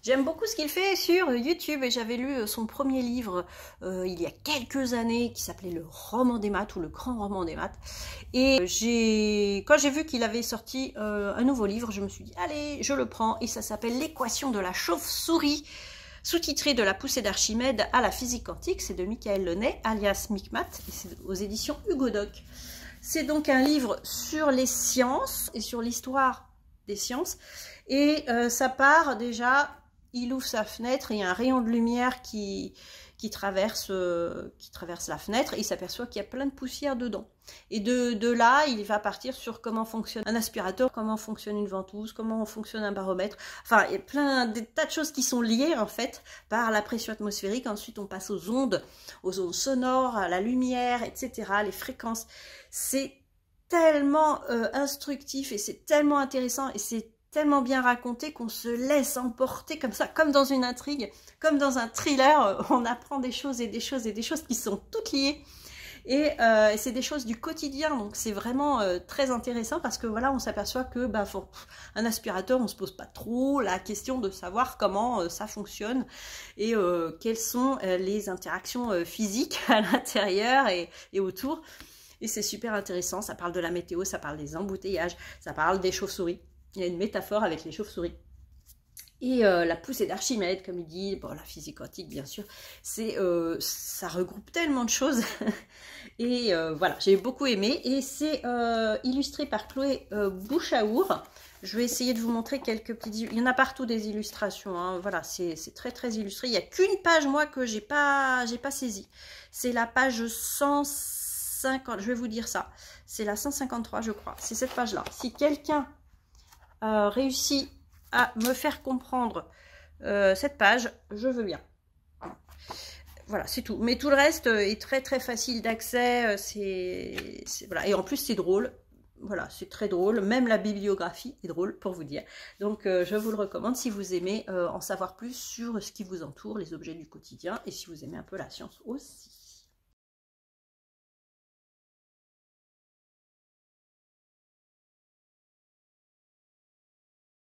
J'aime beaucoup ce qu'il fait sur YouTube et j'avais lu son premier livre il y a quelques années qui s'appelait Le roman des maths ou Le grand roman des maths. Et quand j'ai vu qu'il avait sorti un nouveau livre, je me suis dit allez, je le prends et ça s'appelle L'équation de la chauve-souris, sous-titré de la poussée d'Archimède à la physique quantique. C'est de Michael Launay, alias Micmat, et c'est aux éditions Hugo Doc. C'est donc un livre sur les sciences et sur l'histoire des sciences. Et ça part déjà, il ouvre sa fenêtre et il y a un rayon de lumière qui traverse la fenêtre et il s'aperçoit qu'il y a plein de poussière dedans. Et de là, il va partir sur comment fonctionne un aspirateur, comment fonctionne une ventouse, comment fonctionne un baromètre. Enfin, il y a des tas de choses qui sont liées en fait par la pression atmosphérique. Ensuite, on passe aux ondes sonores, à la lumière, etc., les fréquences. C'est tellement instructif et c'est tellement intéressant et c'est tellement bien raconté qu'on se laisse emporter comme ça, comme dans une intrigue, comme dans un thriller. On apprend des choses et des choses et des choses qui sont toutes liées. Et c'est des choses du quotidien, donc c'est vraiment très intéressant parce que voilà, on s'aperçoit que un aspirateur, on se pose pas trop la question de savoir comment ça fonctionne et quelles sont les interactions physiques à l'intérieur et autour. Et c'est super intéressant, ça parle de la météo, ça parle des embouteillages, ça parle des chauves-souris. Il y a une métaphore avec les chauves-souris. Et la poussée d'Archimède, comme il dit, bon, la physique quantique, bien sûr, ça regroupe tellement de choses. Et voilà, j'ai beaucoup aimé. Et c'est illustré par Chloé Bouchaour. Je vais essayer de vous montrer quelques petits... Il y en a partout des illustrations, hein. Voilà, c'est très très illustré. Il n'y a qu'une page, moi, que j'ai pas saisie. C'est la page 150, je vais vous dire ça. C'est la 153, je crois. C'est cette page-là. Si quelqu'un réussit à me faire comprendre cette page, je veux bien. Voilà, c'est tout. Mais tout le reste est très très facile d'accès. Voilà. Et en plus, c'est drôle. Voilà, c'est très drôle. Même la bibliographie est drôle, pour vous dire. Donc, je vous le recommande si vous aimez en savoir plus sur ce qui vous entoure, les objets du quotidien, et si vous aimez un peu la science aussi.